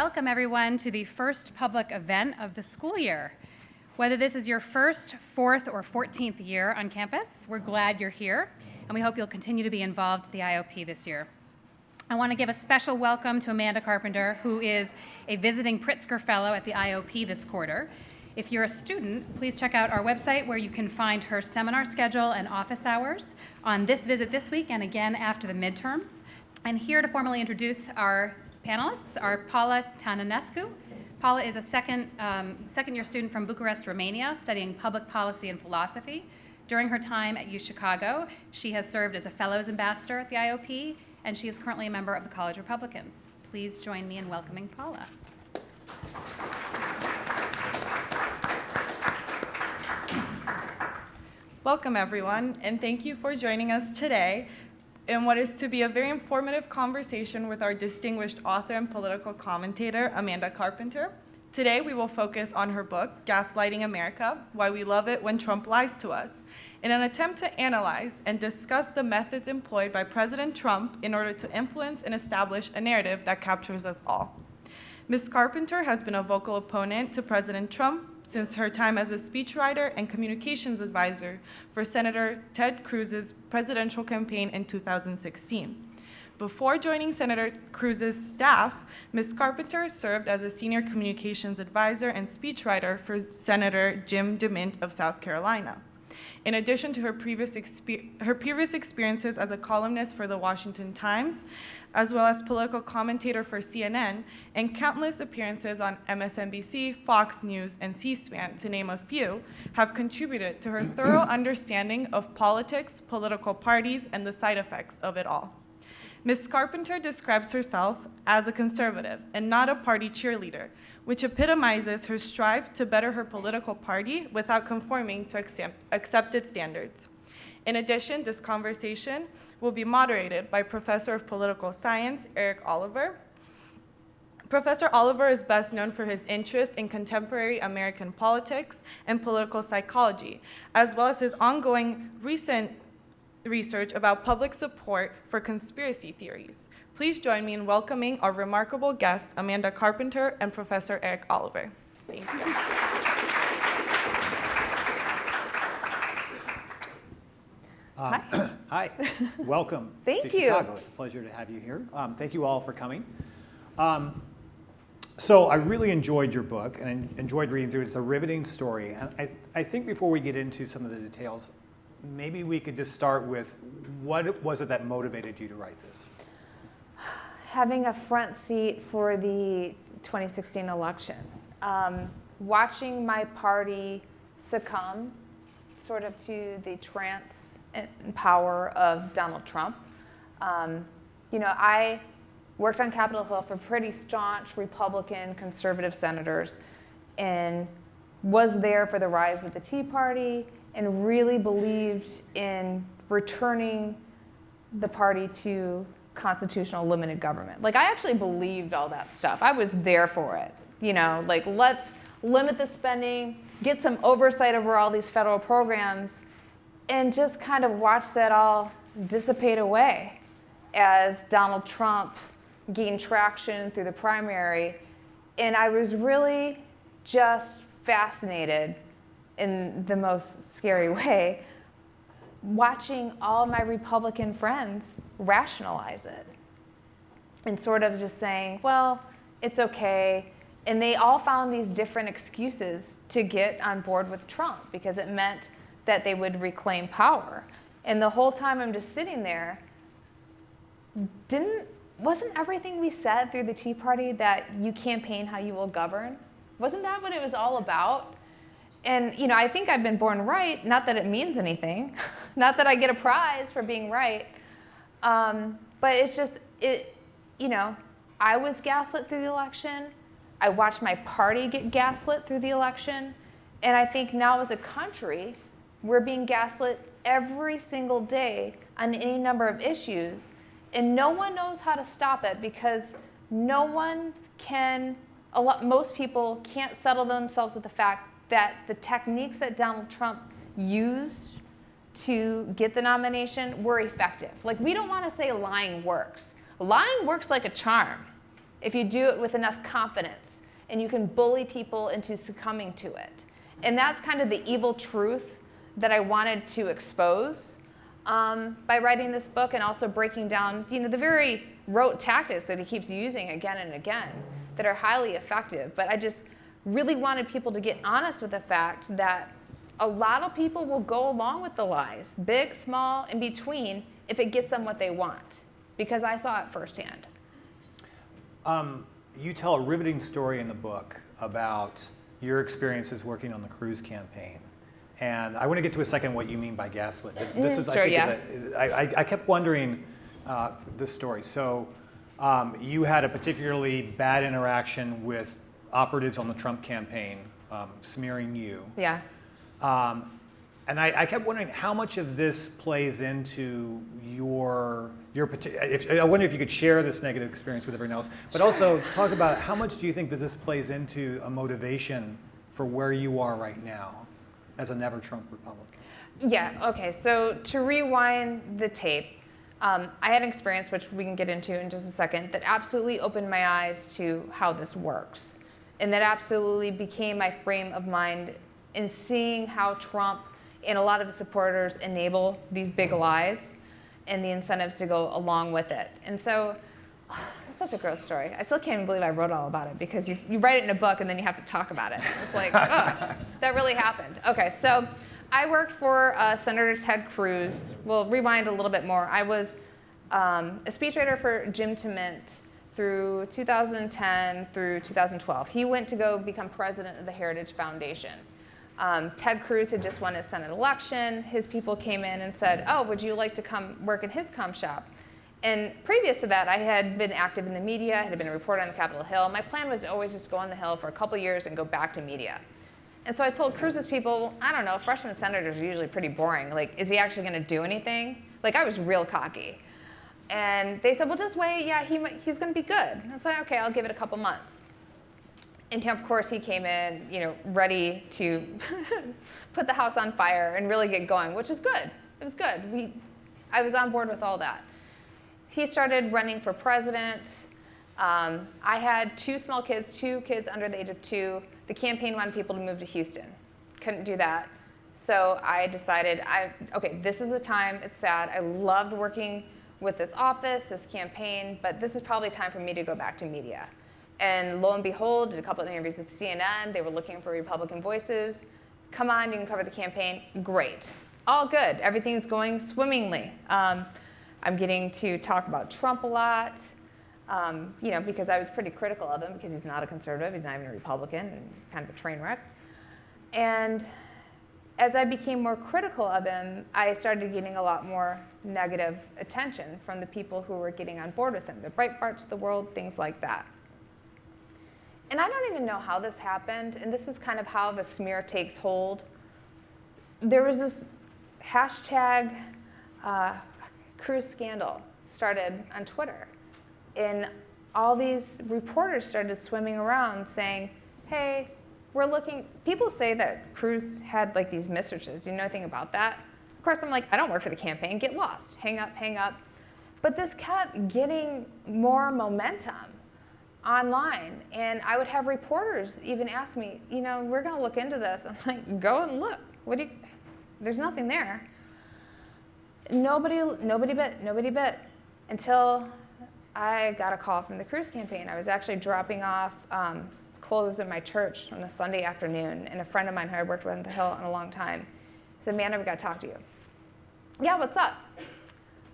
welcome everyone to the first public event of the school year. Whether this is your first, fourth, or 14th year on campus, we're glad you're here, and we hope you'll continue to be involved at the IOP this year. I want to give a special welcome to Amanda Carpenter, who is a visiting Pritzker Fellow at the IOP this quarter. If you're a student, please check out our website where you can find her seminar schedule and office hours on this visit this week and again after the midterms. And here to formally introduce our panelists are Paula Tănănescu. Paula is a second-year student from Bucharest, Romania, studying public policy and philosophy. During her time at UChicago, she has served as a Fellows Ambassador at the IOP, and she is currently a member of the College Republicans. Please join me in welcoming Paula. Welcome, everyone, and thank you for joining us today in what is to be a very informative conversation with our distinguished author and political commentator, Amanda Carpenter. Today, we will focus on her book, Gaslighting America, Why We Love It When Trump Lies to Us, in an attempt to analyze and discuss the methods employed by President Trump in order to influence and establish a narrative that captures us all. Ms. Carpenter has been a vocal opponent to President Trump since her time as a speechwriter and communications advisor for Senator Ted Cruz's presidential campaign in 2016. Before joining Senator Cruz's staff, Ms. Carpenter served as a senior communications advisor and speechwriter for Senator Jim DeMint of South Carolina. In addition to her previous experiences as a columnist for the Washington Times, as well as political commentator for CNN, and countless appearances on MSNBC, Fox News, and C-SPAN, to name a few, have contributed to her thorough understanding of politics, political parties, and the side effects of it all. Ms. Carpenter describes herself as a conservative and not a party cheerleader, which epitomizes her strive to better her political party without conforming to accepted standards. In addition, this conversation will be moderated by Professor of Political Science, Eric Oliver. Professor Oliver is best known for his interest in contemporary American politics and political psychology, as well as his ongoing recent research about public support for conspiracy theories. Please join me in welcoming our remarkable guests, Amanda Carpenter and Professor Eric Oliver. Thank you. Hi, welcome Thank to you. Chicago. It's a pleasure to have you here. Thank you all for coming. So I really enjoyed your book and enjoyed reading through it. It's a riveting story. And I think before we get into some of the details, maybe we could just start with what was it that motivated you to write this? Having a front seat for the 2016 election. Watching my party succumb sort of to the trance and power of Donald Trump. I worked on Capitol Hill for pretty staunch Republican conservative senators and was there for the rise of the Tea Party and really believed in returning the party to constitutional limited government. Like, I actually believed all that stuff. I was there for it. Let's limit the spending, get some oversight over all these federal programs, and just kind of watch that all dissipate away as Donald Trump gained traction through the primary. And I was really just fascinated in the most scary way, watching all my Republican friends rationalize it and sort of just saying, well, it's okay. And they all found these different excuses to get on board with Trump because it meant that they would reclaim power. And the whole time I'm just sitting there, wasn't everything we said through the Tea Party that you campaign how you will govern? Wasn't that what it was all about? And I think I've been born right, not that it means anything, not that I get a prize for being right, but it's just, I was gaslit through the election. I watched my party get gaslit through the election. And I think now as a country, we're being gaslit every single day on any number of issues. And no one knows how to stop it because most people can't settle themselves with the fact that the techniques that Donald Trump used to get the nomination were effective. Like, we don't want to say lying works. Lying works like a charm. if you do it with enough confidence, and you can bully people into succumbing to it. And that's kind of the evil truth that I wanted to expose by writing this book, and also breaking down, the very rote tactics that he keeps using again and again that are highly effective. But I just really wanted people to get honest with the fact that a lot of people will go along with the lies, big, small, in between, if it gets them what they want, because I saw it firsthand. You tell a riveting story in the book about your experiences working on the Cruz campaign. And I want to get to a second what you mean by gaslit. This is, sure, I kept wondering this story. So you had a particularly bad interaction with operatives on the Trump campaign smearing you. Yeah. And I kept wondering how much of this plays into your I wonder if you could share this negative experience with everyone else, but also talk about how much do you think that this plays into a motivation for where you are right now as a never Trump Republican? Yeah, okay, so to rewind the tape, I had an experience, which we can get into in just a second, that absolutely opened my eyes to how this works. And that absolutely became my frame of mind in seeing how Trump and a lot of his supporters enable these big lies and the incentives to go along with it. And so, it's such a gross story. I still can't even believe I wrote all about it, because you write it in a book and then you have to talk about it. It's like, oh, that really happened. Okay, so I worked for Senator Ted Cruz. We'll rewind a little bit more. I was a speechwriter for Jim Tement through 2010 through 2012. He went to go become president of the Heritage Foundation. Ted Cruz had just won his Senate election. His people came in and said, oh, would you like to come work in his comm shop? And previous to that, I had been active in the media. I had been a reporter on the Capitol Hill. My plan was to always just go on the Hill for a couple years and go back to media. And so I told Cruz's people, I don't know, freshman senators are usually pretty boring. Like, is he actually going to do anything? Like, I was real cocky. And they said, well, just wait. Yeah, he's going to be good. And I was like, okay, I'll give it a couple months. And of course, he came in, ready to put the house on fire and really get going, which is good. It was good. I was on board with all that. He started running for president. I had two small kids, 2 kids under the age of 2. The campaign wanted people to move to Houston. Couldn't do that. So I decided, okay, this is the time. It's sad. I loved working with this office, this campaign, but this is probably time for me to go back to media. And lo and behold, did a couple of interviews with CNN. They were looking for Republican voices. Come on, you can cover the campaign. Great. All good. Everything's going swimmingly. I'm getting to talk about Trump a lot, because I was pretty critical of him, because he's not a conservative, he's not even a Republican, and he's kind of a train wreck. And as I became more critical of him, I started getting a lot more negative attention from the people who were getting on board with him, the Breitbarts of the world, things like that. And I don't even know how this happened, and this is kind of how the smear takes hold. There was this hashtag Cruz scandal started on Twitter, and all these reporters started swimming around saying, hey, we're looking, people say that Cruz had like these mistresses. Do you know anything about that? Of course, I'm like, I don't work for the campaign, get lost, hang up, hang up. But this kept getting more momentum online, and I would have reporters even ask me, we're gonna look into this. I'm like, go and look. There's nothing there. Nobody bit, until I got a call from the Cruz campaign. I was actually dropping off clothes at my church on a Sunday afternoon, and a friend of mine who I worked with on the Hill in a long time said, Amanda, we gotta talk to you. Yeah, what's up?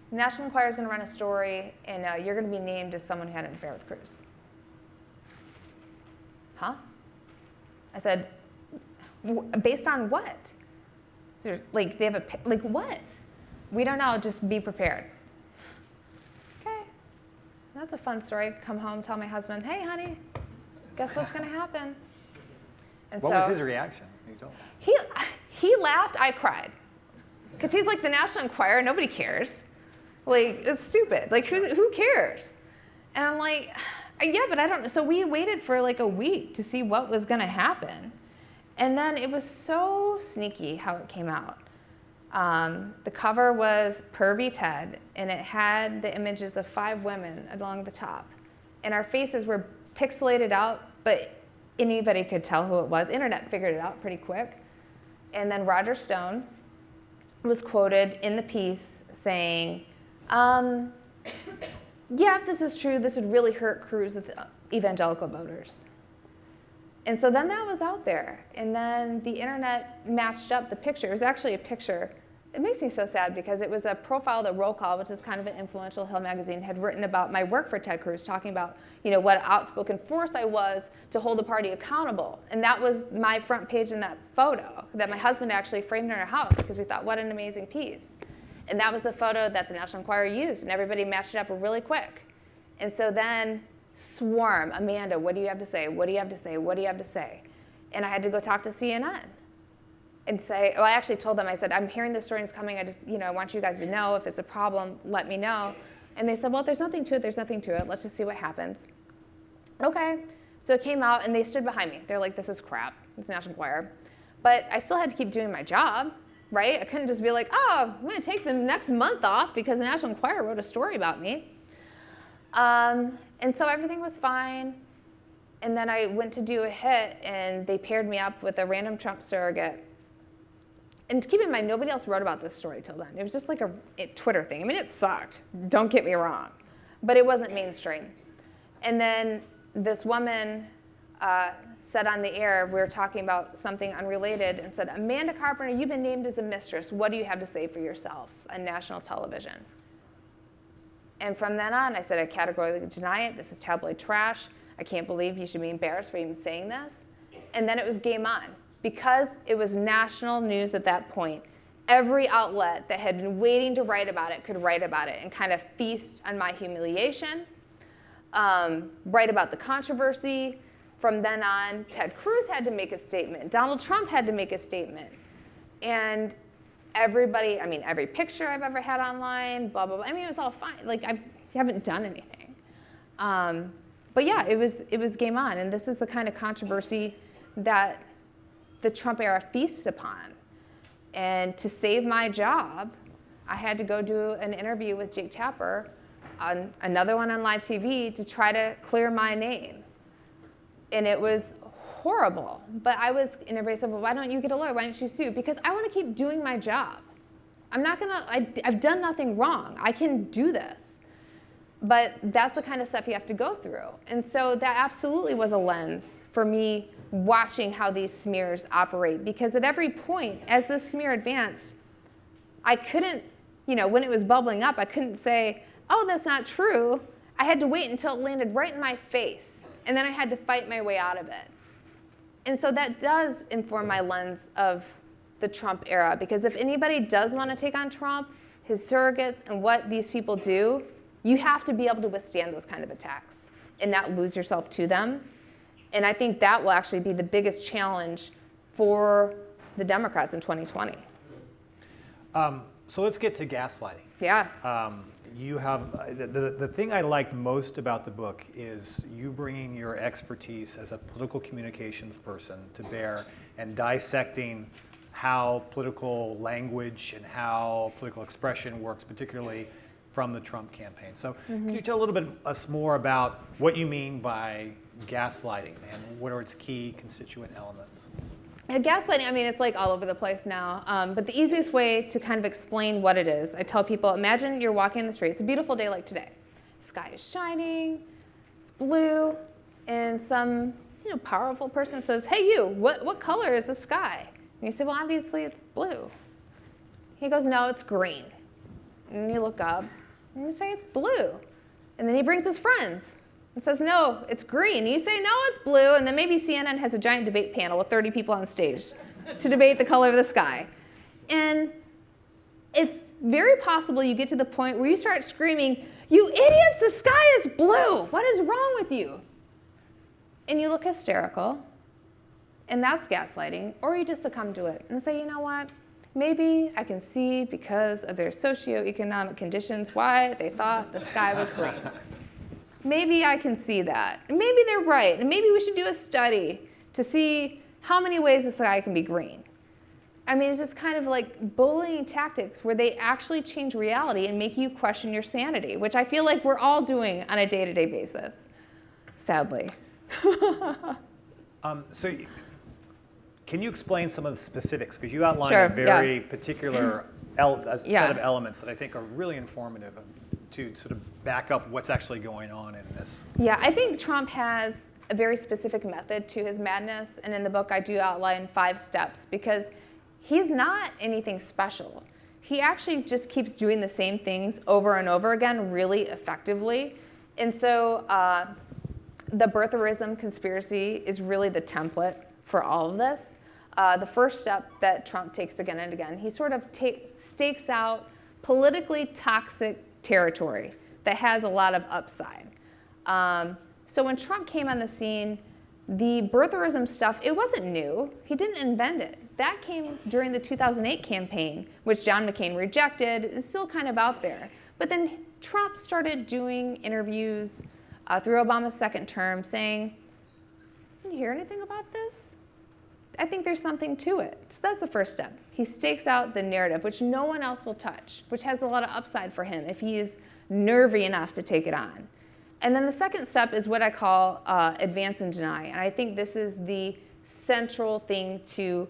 The National Enquirer's gonna run a story, and you're gonna be named as someone who had an affair with Cruz. Huh? I said, based on what? Like, they have what? We don't know, just be prepared. Okay, that's a fun story. Come home, tell my husband, hey, honey, guess what's gonna happen? And what was his reaction? You told me. He laughed, I cried. Because he's like the National Enquirer, nobody cares. Like, it's stupid. Like, who cares? And I'm like, yeah, but I don't know. So we waited for like a week to see what was gonna happen. And then it was so sneaky how it came out. The cover was Pervy Ted, and it had the images of 5 women along the top. and our faces were pixelated out, but anybody could tell who it was. The internet figured it out pretty quick. And then Roger Stone was quoted in the piece saying, yeah, if this is true, this would really hurt Cruz with evangelical voters. And so then that was out there. And then the internet matched up the picture. It was actually a picture. It makes me so sad because it was a profile that Roll Call, which is kind of an influential Hill magazine, had written about my work for Ted Cruz, talking about, you know, what outspoken force I was to hold the party accountable. And that was my front page in that photo that my husband actually framed in our house because we thought, what an amazing piece. And that was the photo that the National Enquirer used, and everybody matched it up really quick. And so then swarm, Amanda, what do you have to say? What do you have to say? What do you have to say? And I had to go talk to CNN and say, well, I actually told them, I said, I'm hearing this story and it's coming. I just, you know, I want you guys to know if it's a problem, let me know. And they said, well, there's nothing to it. There's nothing to it. Let's just see what happens. Okay. So it came out and they stood behind me. They're like, this is crap. It's National Enquirer. But I still had to keep doing my job, right? I couldn't just be like, oh, I'm going to take the next month off because the National Enquirer wrote a story about me. And so everything was fine. And then I went to do a hit, and they paired me up with a random Trump surrogate. And keep in mind, nobody else wrote about this story till then. It was just like a Twitter thing. I mean, it sucked. Don't get me wrong. But it wasn't mainstream. And then this woman said on the air, we were talking about something unrelated, and said, Amanda Carpenter, you've been named as a mistress. What do you have to say for yourself on national television? And from then on, I said, I categorically deny it. This is tabloid trash. I can't believe you should be embarrassed for even saying this. And then it was game on. Because it was national news at that point, every outlet that had been waiting to write about it could write about it and kind of feast on my humiliation, write about the controversy. From then on, Ted Cruz had to make a statement. Donald Trump had to make a statement. And everybody, I mean, every picture I've ever had online, blah, blah, blah. I mean, it was all fine. Like, I haven't done anything. But yeah, it was game on. And this is the kind of controversy that the Trump era feasts upon. And to save my job, I had to go do an interview with Jake Tapper, on another one on live TV, to try to clear my name. And it was horrible. But and everybody said, well, why don't you get a lawyer? Why don't you sue? Because I want to keep doing my job. I've done nothing wrong. I can do this. But that's the kind of stuff you have to go through. And so that absolutely was a lens for me watching how these smears operate. Because at every point, as this smear advanced, I couldn't, you know, when it was bubbling up, I couldn't say, oh, that's not true. I had to wait until it landed right in my face. And then I had to fight my way out of it. And so that does inform my lens of the Trump era. Because if anybody does want to take on Trump, his surrogates, and what these people do, you have to be able to withstand those kind of attacks and not lose yourself to them. And I think that will actually be the biggest challenge for the Democrats in 2020. So let's get to gaslighting. Yeah. You have, the thing I liked most about the book is you bringing your expertise as a political communications person to bear and dissecting how political language and how political expression works, particularly from the Trump campaign. So could you tell a little bit us more about what you mean by gaslighting and what are its key constituent elements? Yeah, gaslighting, I mean, it's like all over the place now. But the easiest way to kind of explain what it is, I tell people, imagine you're walking in the street. It's a beautiful day like today. The sky is shining, it's blue, and some powerful person says, hey, you, what color is the sky? And you say, well, obviously it's blue. He goes, no, it's green. And you look up, and you say, it's blue. And then he brings his friends and says, no, it's green. And you say, no, it's blue. And then maybe CNN has a giant debate panel with 30 people on stage to debate the color of the sky. And it's very possible you get to the point where you start screaming, you idiots, the sky is blue. What is wrong with you? And you look hysterical. And that's gaslighting. Or you just succumb to it and say, you know what? Maybe I can see because of their socioeconomic conditions why they thought the sky was green. Maybe I can see that. And maybe they're right. And maybe we should do a study to see how many ways the sky can be green. I mean, it's just kind of like bullying tactics where they actually change reality and make you question your sanity, which I feel like we're all doing on a day-to-day basis. sadly. So can you explain some of the specifics? Because you outlined Sure, a very particular set of elements that I think are really informative to sort of back up what's actually going on in this. Yeah, I think Trump has a very specific method to his madness, and in the book I do outline 5 steps because he's not anything special. He actually just keeps doing the same things over and over again really effectively. And so the birtherism conspiracy is really the template for all of this. The first step that Trump takes again and again, he sort of stakes out politically toxic territory that has a lot of upside. So when Trump came on the scene, the birtherism stuff, it wasn't new. He didn't invent it. That came during the 2008 campaign, which John McCain rejected. It's still kind of out there. But then Trump started doing interviews through Obama's second term saying, "Did you hear anything about this? I think there's something to it." So that's the first step. He stakes out the narrative, which no one else will touch, which has a lot of upside for him if he is nervy enough to take it on. And then the second step is what I call advance and deny. And I think this is the central thing to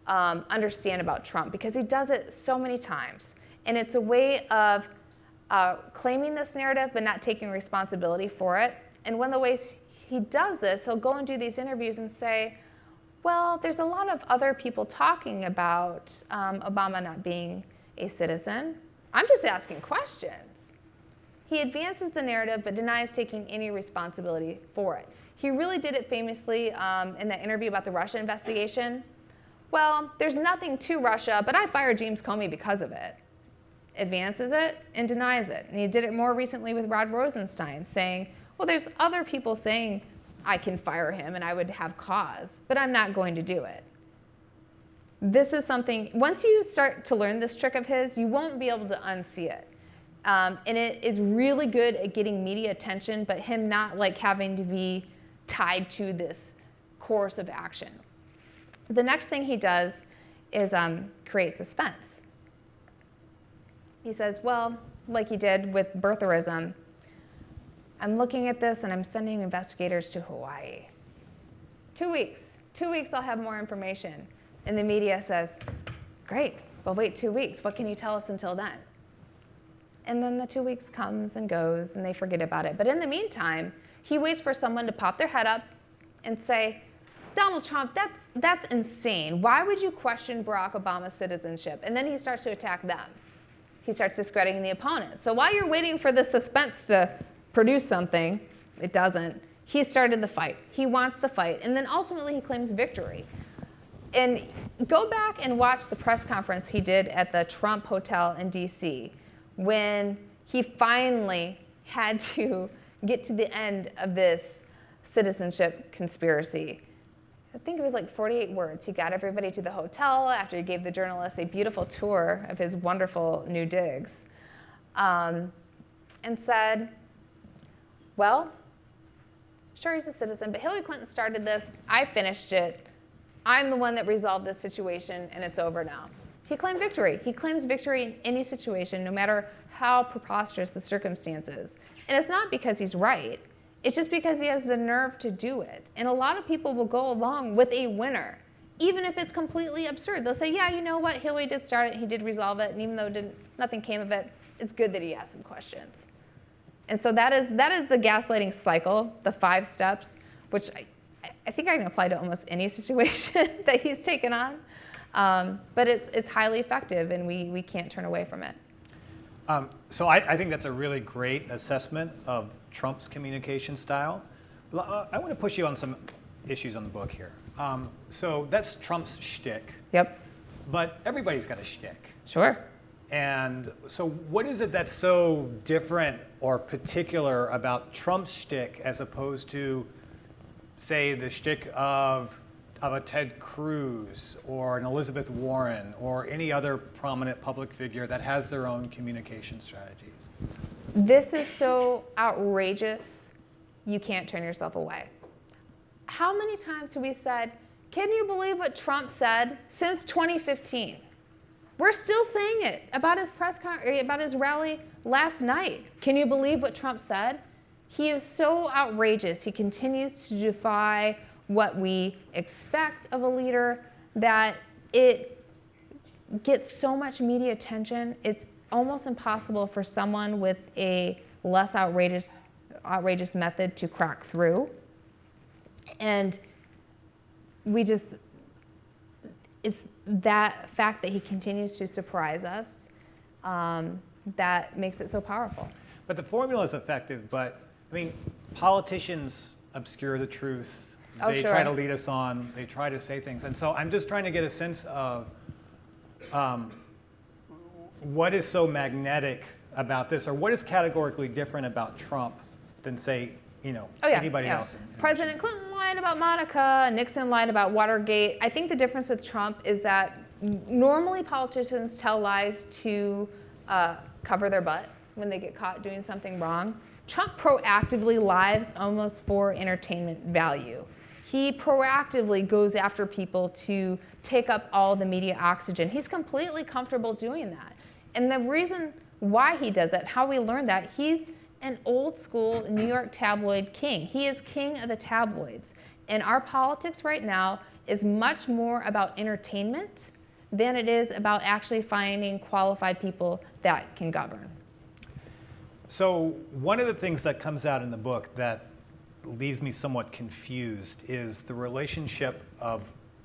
understand about Trump because he does it so many times. And it's a way of claiming this narrative but not taking responsibility for it. And one of the ways he does this, he'll go and do these interviews and say, well, there's a lot of other people talking about Obama not being a citizen. I'm just asking questions. He advances the narrative but denies taking any responsibility for it. He really did it famously in that interview about the Russia investigation. Well, there's nothing to Russia, but I fired James Comey because of it. Advances it and denies it. And he did it more recently with Rod Rosenstein, saying, well, there's other people saying I can fire him and I would have cause, but I'm not going to do it. This is something, once you start to learn this trick of his, you won't be able to unsee it. And it is really good at getting media attention, but him not like having to be tied to this course of action. The next thing he does is create suspense. He says, well, like he did with birtherism, I'm looking at this and I'm sending investigators to Hawaii. 2 weeks. 2 weeks I'll have more information. And the media says, great, well wait 2 weeks. What can you tell us until then? And then the 2 weeks comes and goes and they forget about it. But in the meantime, he waits for someone to pop their head up and say, Donald Trump, that's insane. Why would you question Barack Obama's citizenship? And then he starts to attack them. He starts discrediting the opponent. So while you're waiting for the suspense to produce something, it doesn't. He started the fight. He wants the fight. And then ultimately he claims victory. And go back and watch the press conference he did at the Trump Hotel in DC when he finally had to get to the end of this citizenship conspiracy. I think it was like 48 words. He got everybody to the hotel after he gave the journalists a beautiful tour of his wonderful new digs, and said, well, sure, he's a citizen, but Hillary Clinton started this. I finished it. I'm the one that resolved this situation, and it's over now. He claimed victory. He claims victory in any situation, no matter how preposterous the circumstances. And it's not because he's right. It's just because he has the nerve to do it. And a lot of people will go along with a winner, even if it's completely absurd. They'll say, yeah, you know what? Hillary did start it. He did resolve it. And even though nothing came of it, it's good that he asked some questions. And so that is the gaslighting cycle, the 5 steps, which I think I can apply to almost any situation that he's taken on. But it's highly effective, and we can't turn away from it. So I think that's a really great assessment of Trump's communication style. I want to push you on some issues on the book here. So that's Trump's shtick. Yep. But everybody's got a shtick. Sure. And so what is it that's so different or particular about Trump's shtick as opposed to, say, the shtick of a Ted Cruz or an Elizabeth Warren or any other prominent public figure that has their own communication strategies? This is so outrageous, you can't turn yourself away. How many times have we said, can you believe what Trump said since 2015? We're still saying it about his about his rally last night. Can you believe what Trump said? He is so outrageous. He continues to defy what we expect of a leader that it gets so much media attention. It's almost impossible for someone with a less outrageous method to crack through. And it's that fact that he continues to surprise us that makes it so powerful. But the formula is effective, but I mean, politicians obscure the truth. Oh, They sure. try to lead us on. They try to say things. And so I'm just trying to get a sense of what is so magnetic about this, or what is categorically different about Trump than, say, anybody else. President Clinton lied about Monica, Nixon lied about Watergate. I think the difference with Trump is that normally politicians tell lies to cover their butt when they get caught doing something wrong. Trump proactively lies almost for entertainment value. He proactively goes after people to take up all the media oxygen. He's completely comfortable doing that. And the reason why he does that, how we learned that, he's an old school New York tabloid king. He is king of the tabloids. And our politics right now is much more about entertainment than it is about actually finding qualified people that can govern. So one of the things that comes out in the book that leaves me somewhat confused is the relationship of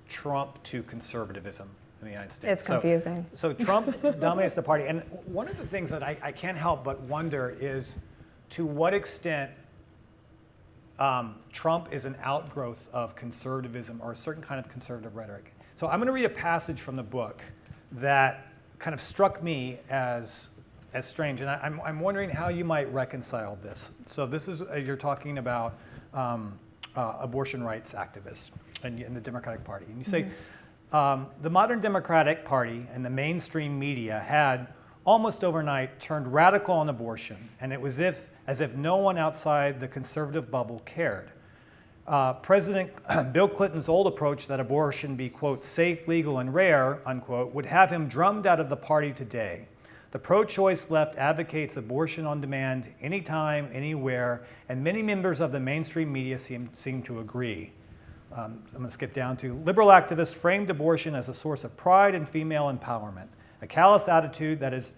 Trump to conservatism in the United States. It's confusing. So Trump dominates the party. And one of the things that I can't help but wonder is to what extent Trump is an outgrowth of conservatism or a certain kind of conservative rhetoric. So I'm going to read a passage from the book that kind of struck me as strange, and I'm wondering how you might reconcile this. So this is, you're talking about abortion rights activists in the Democratic Party. And you say, the modern Democratic Party and the mainstream media had almost overnight turned radical on abortion, and it was as if no one outside the conservative bubble cared. President Bill Clinton's old approach that abortion be, quote, safe, legal, and rare, unquote, would have him drummed out of the party today. The pro-choice left advocates abortion on demand, anytime, anywhere, and many members of the mainstream media seem to agree. I'm going to skip down to liberal activists framed abortion as a source of pride and female empowerment, a callous attitude that is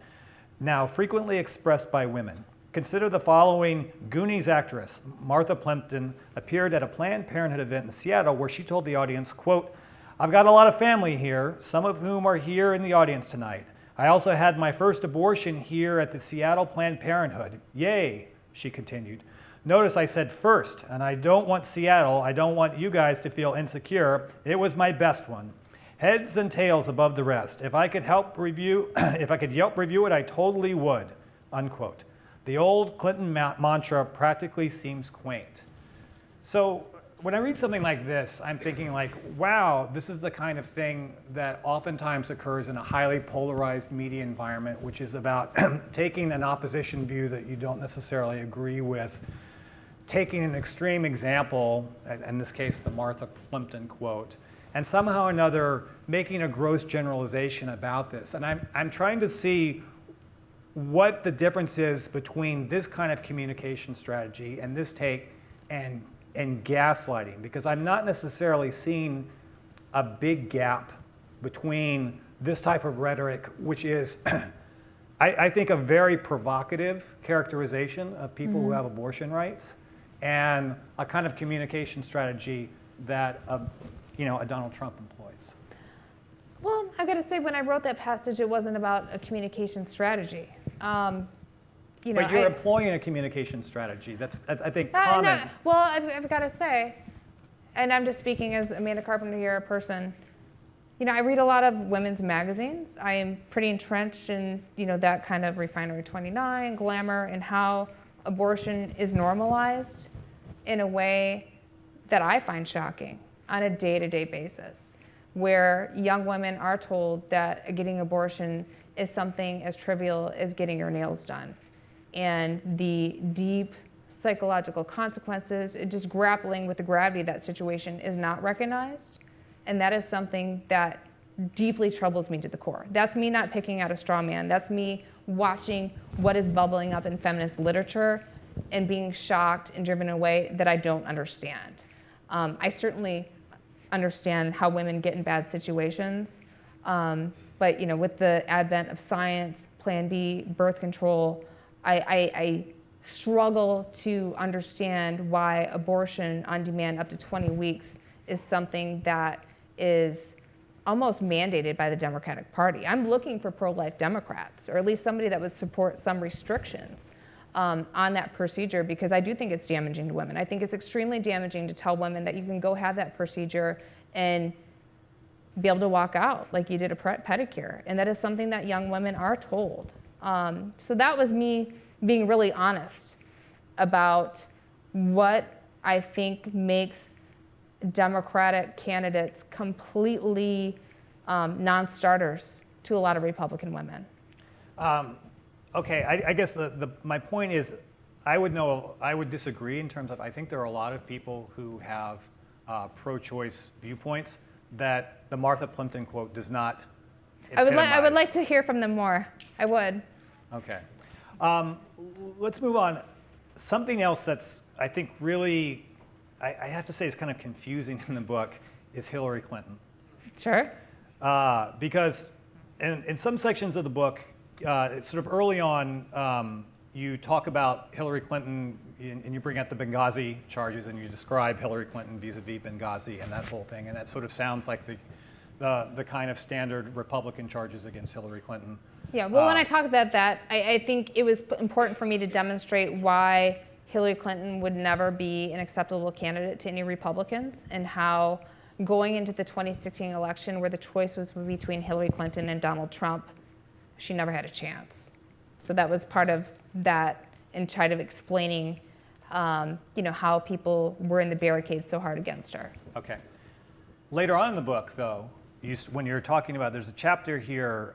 now frequently expressed by women. Consider the following Goonies actress, Martha Plimpton, appeared at a Planned Parenthood event in Seattle where she told the audience, quote, "I've got a lot of family here, some of whom are here in the audience tonight. I also had my first abortion here at the Seattle Planned Parenthood. Yay," she continued. "Notice I said first, and I don't want Seattle, I don't want you guys to feel insecure. It was my best one. Heads and tails above the rest. If I could Yelp review it, I totally would," unquote. The old Clinton mantra practically seems quaint. So when I read something like this, I'm thinking like, wow, this is the kind of thing that oftentimes occurs in a highly polarized media environment, which is about taking an opposition view that you don't necessarily agree with, taking an extreme example, in this case, the Martha Plimpton quote, and somehow or another making a gross generalization about this. And I'm trying to see what the difference is between this kind of communication strategy and this take and gaslighting, because I'm not necessarily seeing a big gap between this type of rhetoric, which is, I think, a very provocative characterization of people who have abortion rights, and a kind of communication strategy that a Donald Trump employs. Well, I've got to say, when I wrote that passage, it wasn't about a communication strategy. But you're employing a communication strategy. That's, I think, common. No. Well, I've got to say, and I'm just speaking as Amanda Carpenter here, a person, I read a lot of women's magazines. I am pretty entrenched in, that kind of Refinery 29, glamour, and how abortion is normalized in a way that I find shocking on a day-to-day basis, where young women are told that getting abortion is something as trivial as getting your nails done. And the deep psychological consequences, just grappling with the gravity of that situation, is not recognized. And that is something that deeply troubles me to the core. That's me not picking out a straw man. That's me watching what is bubbling up in feminist literature and being shocked and driven away that I don't understand. I certainly understand how women get in bad situations, but with the advent of science, Plan B, birth control, I struggle to understand why abortion on demand up to 20 weeks is something that is almost mandated by the Democratic Party. I'm looking for pro-life Democrats, or at least somebody that would support some restrictions on that procedure, because I do think it's damaging to women. I think it's extremely damaging to tell women that you can go have that procedure and be able to walk out like you did a pedicure. And that is something that young women are told. So that was me being really honest about what I think makes Democratic candidates completely non-starters to a lot of Republican women. Okay, I guess my point is, I would disagree in terms of, I think there are a lot of people who have pro-choice viewpoints that the Martha Plimpton quote does not epitomize. I would like to hear from them more. I would. Okay. Let's move on. Something else that's, I think, really, I have to say is kind of confusing in the book is Hillary Clinton. Sure. Because in some sections of the book, it's sort of early on, you talk about Hillary Clinton and you bring out the Benghazi charges and you describe Hillary Clinton vis-a-vis Benghazi and that whole thing. And that sort of sounds like the kind of standard Republican charges against Hillary Clinton. Yeah, well, when I talk about that, I think it was important for me to demonstrate why Hillary Clinton would never be an acceptable candidate to any Republicans, and how going into the 2016 election, where the choice was between Hillary Clinton and Donald Trump, she never had a chance. So that was part of that, and kind of explaining how people were in the barricades so hard against her. Okay. Later on in the book, though, when you're talking about, there's a chapter here,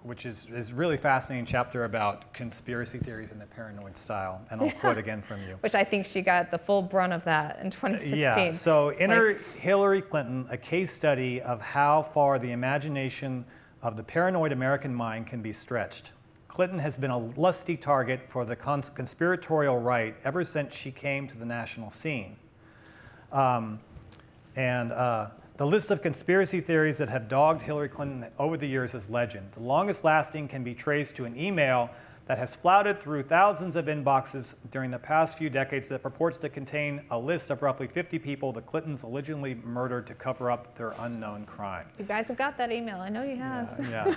which is a really fascinating chapter about conspiracy theories in the paranoid style, and I'll quote again from you. Which I think she got the full brunt of that in 2016. Yeah, so Enter Hillary Clinton, a case study of how far the imagination of the paranoid American mind can be stretched. Clinton has been a lusty target for the conspiratorial right ever since she came to the national scene. The list of conspiracy theories that have dogged Hillary Clinton over the years is legend. The longest lasting can be traced to an email that has flouted through thousands of inboxes during the past few decades that purports to contain a list of roughly 50 people the Clintons allegedly murdered to cover up their unknown crimes. You guys have got that email. I know you have. Yeah.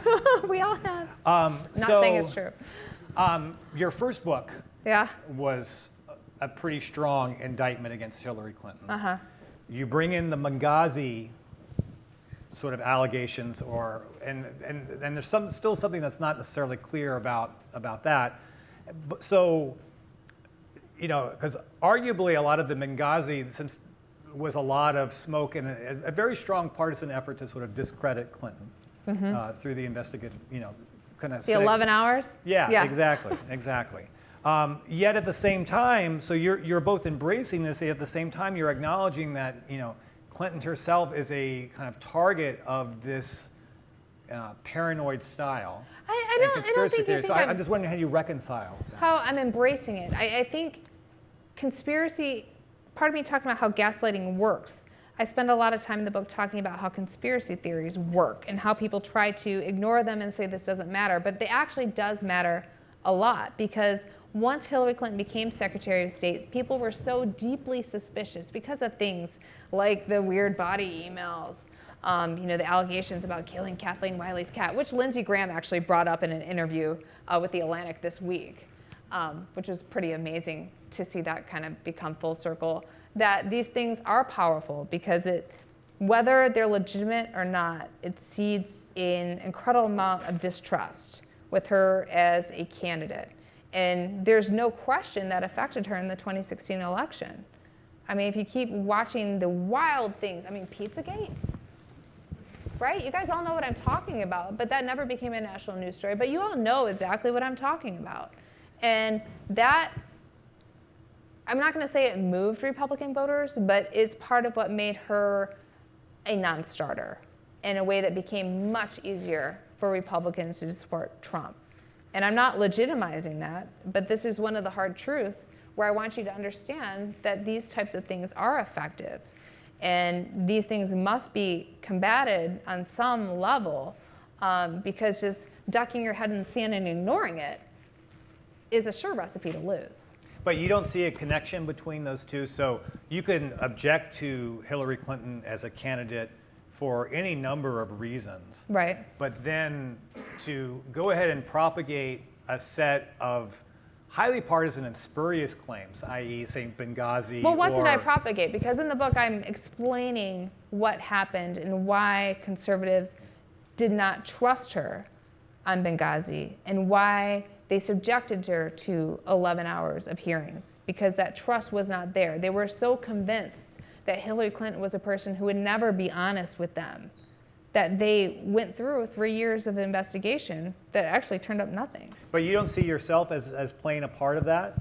We all have. Not saying it's true. Your first book Yeah. was a pretty strong indictment against Hillary Clinton. Uh-huh. You bring in the Benghazi sort of allegations, and there's still something that's not necessarily clear about that. But so, because arguably a lot of the Benghazi, since was a lot of smoke and a very strong partisan effort to sort of discredit Clinton through the investigative, kind of The 11 hours? Yeah, exactly. Yet at the same time, so you're both embracing this, at the same time you're acknowledging that, Clinton herself is a kind of target of this paranoid style. I don't think you think I'm just wondering how you reconcile that. how I'm embracing it. I think conspiracy, part of me talking about how gaslighting works. I spend a lot of time in the book talking about how conspiracy theories work and how people try to ignore them and say this doesn't matter, but they actually does matter a lot, because once Hillary Clinton became Secretary of State, people were so deeply suspicious because of things like the weird body emails, the allegations about killing Kathleen Wiley's cat, which Lindsey Graham actually brought up in an interview with The Atlantic this week, which was pretty amazing to see that kind of become full circle, that these things are powerful because whether they're legitimate or not, it seeds an incredible amount of distrust with her as a candidate. And there's no question that affected her in the 2016 election. I mean, if you keep watching the wild things, Pizzagate, right? You guys all know what I'm talking about, but that never became a national news story. But you all know exactly what I'm talking about. And that, I'm not going to say it moved Republican voters, but it's part of what made her a non-starter in a way that became much easier for Republicans to support Trump. And I'm not legitimizing that, but this is one of the hard truths. where I want you to understand that these types of things are effective. And these things must be combated on some level, because just ducking your head in the sand and ignoring it is a sure recipe to lose. But you don't see a connection between those two? So you can object to Hillary Clinton as a candidate for any number of reasons. Right. But then to go ahead and propagate a set of highly partisan and spurious claims, i.e. saying Benghazi. Well, what did I or- propagate? Because in the book I'm explaining what happened and why conservatives did not trust her on Benghazi and why they subjected her to 11 hours of hearings, because that trust was not there. They were so convinced that Hillary Clinton was a person who would never be honest with them, that they went through 3 years of investigation that actually turned up nothing. But you don't see yourself as playing a part of that?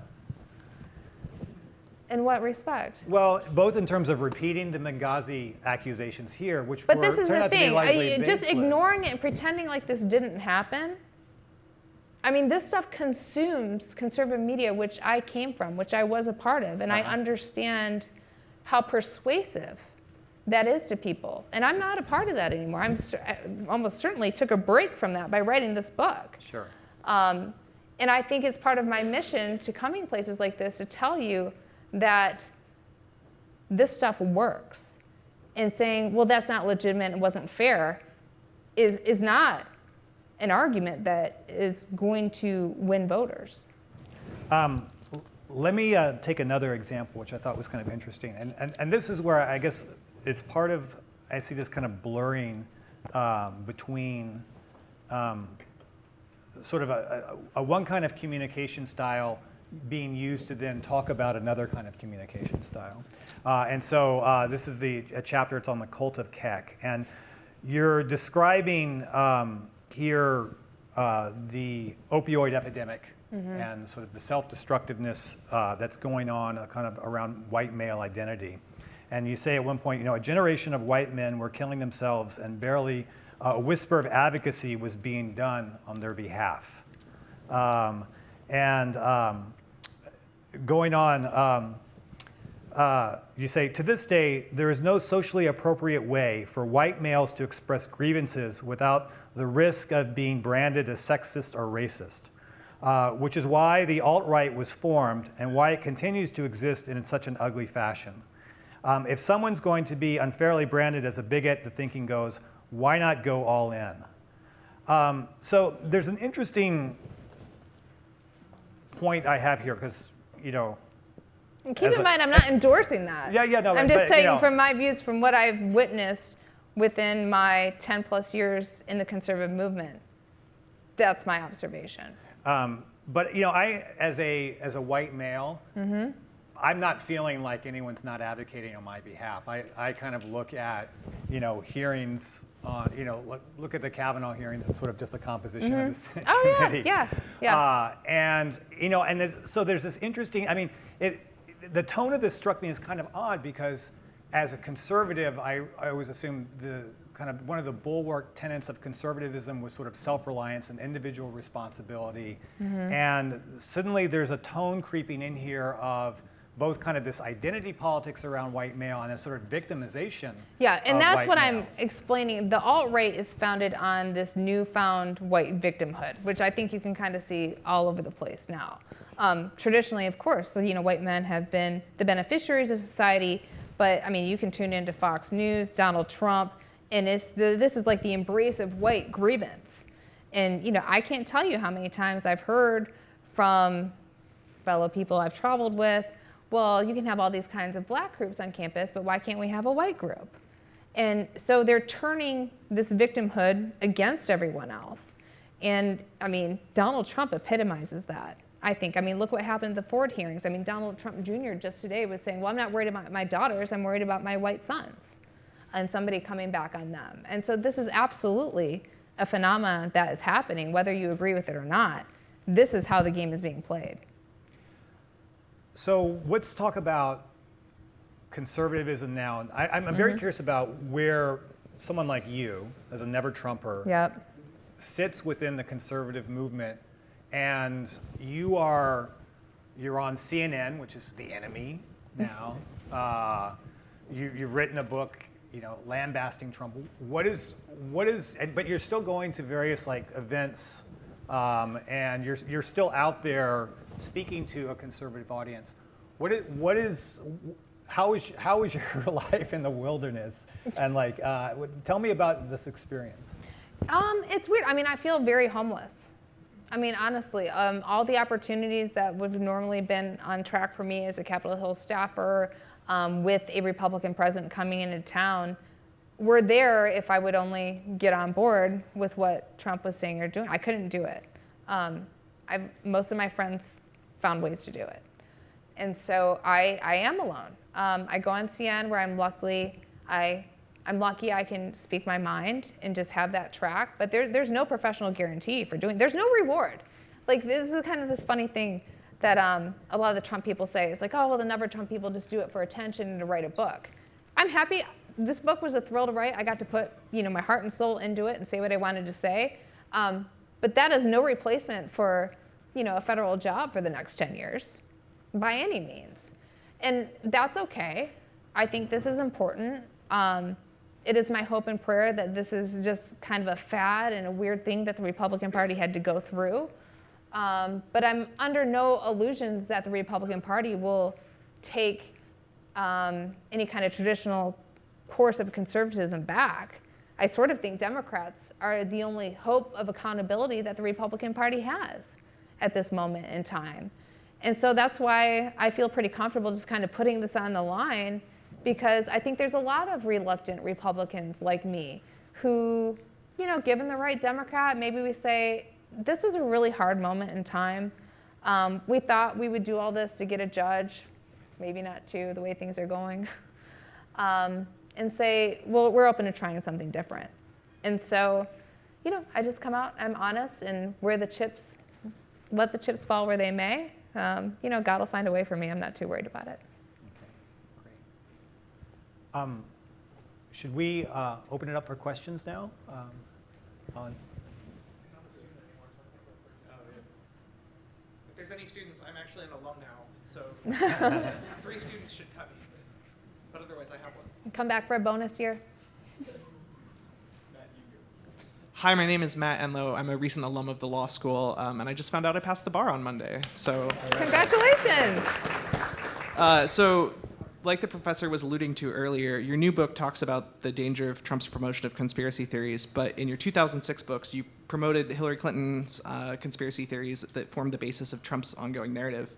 In what respect? Well, both in terms of repeating the Benghazi accusations here, which But were this is turned the out to be thing, largely just baseless. ignoring it and pretending like this didn't happen. I mean, this stuff consumes conservative media, which I came from, which I was a part of, and I understand how persuasive that is to people. And I'm not a part of that anymore. I almost certainly took a break from that by writing this book. Sure. And I think it's part of my mission to coming places like this to tell you that this stuff works. And saying, well, that's not legitimate, it wasn't fair, is not an argument that is going to win voters. Let me take another example, which I thought was kind of interesting. And this is where I guess it's part of, I see this kind of blurring between sort of a one kind of communication style being used to then talk about another kind of communication style. And so this is a chapter, it's on the cult of Keck. And you're describing here the opioid epidemic and sort of the self-destructiveness that's going on kind of around white male identity. And you say at one point, a generation of white men were killing themselves and barely a whisper of advocacy was being done on their behalf. Going on, you say, to this day, there is no socially appropriate way for white males to express grievances without the risk of being branded as sexist or racist, which is why the alt-right was formed and why it continues to exist in such an ugly fashion. If someone's going to be unfairly branded as a bigot, the thinking goes, why not go all in? So there's an interesting point I have here, because, And keep in mind, I'm not endorsing that. No, I'm just but, saying from my views, from what I've witnessed within my 10 plus years in the conservative movement, that's my observation. But I, as a white male, I'm not feeling like anyone's not advocating on my behalf. I kind of look at, hearings on, look at the Kavanaugh hearings and sort of just the composition of the Senate committee. Yeah. So there's this interesting, the tone of this struck me as kind of odd because as a conservative, I always assumed one of the bulwark tenets of conservatism was sort of self-reliance and individual responsibility. And suddenly there's a tone creeping in here of both kind of this identity politics around white male and a sort of victimization. Yeah, and of that's white what males. I'm explaining. The alt-right is founded on this newfound white victimhood, which I think you can kind of see all over the place now. Traditionally, of course, white men have been the beneficiaries of society, but you can tune into Fox News, Donald Trump, and this is like the embrace of white grievance. And I can't tell you how many times I've heard from fellow people I've traveled with, well, you can have all these kinds of black groups on campus, but why can't we have a white group? And so they're turning this victimhood against everyone else. And Donald Trump epitomizes that, I think. Look what happened at the Ford hearings. Donald Trump Jr. just today was saying, well, I'm not worried about my daughters, I'm worried about my white sons, and somebody coming back on them. And so this is absolutely a phenomenon that is happening, whether you agree with it or not. This is how the game is being played. So let's talk about conservatism now. I'm very curious about where someone like you, as a never Trumper, sits within the conservative movement, and you are, You're on CNN, which is the enemy now. You've written a book, lambasting Trump. What is? But you're still going to various events, and you're still out there speaking to a conservative audience. How is your life in the wilderness? And tell me about this experience. It's weird. I mean, I feel very homeless. I mean, honestly, all the opportunities that would have normally been on track for me as a Capitol Hill staffer with a Republican president coming into town were there if I would only get on board with what Trump was saying or doing. I couldn't do it. Most of my friends found ways to do it. And so I am alone. I go on CN where I'm lucky I can speak my mind and just have that track, but there's no professional guarantee for there's no reward. This is kind of this funny thing that a lot of the Trump people say. It's oh, well, the never Trump people just do it for attention and to write a book. I'm happy. This book was a thrill to write. I got to put my heart and soul into it and say what I wanted to say. But that is no replacement for a federal job for the next 10 years by any means. And that's okay. I think this is important. It is my hope and prayer that this is just kind of a fad and a weird thing that the Republican Party had to go through. But I'm under no illusions that the Republican Party will take any kind of traditional course of conservatism back. I sort of think Democrats are the only hope of accountability that the Republican Party has at this moment in time. And so that's why I feel pretty comfortable just kind of putting this on the line, because I think there's a lot of reluctant Republicans like me who, given the right Democrat, maybe we say, this was a really hard moment in time. We thought we would do all this to get a judge, maybe not two, the way things are going, and say, well, we're open to trying something different. And so, I just come out, I'm honest, and let the chips fall where they may. God will find a way for me. I'm not too worried about it. Okay, great. Should we open it up for questions now? If there's any students, I'm actually an alum now, so 3 students should cut me, but otherwise I have one. Come back for a bonus year. Hi, my name is Matt Enlow. I'm a recent alum of the law school, and I just found out I passed the bar on Monday. So, Congratulations. So, like the professor was alluding to earlier, your new book talks about the danger of Trump's promotion of conspiracy theories, but in your 2006 books, you promoted Hillary Clinton's conspiracy theories that formed the basis of Trump's ongoing narrative.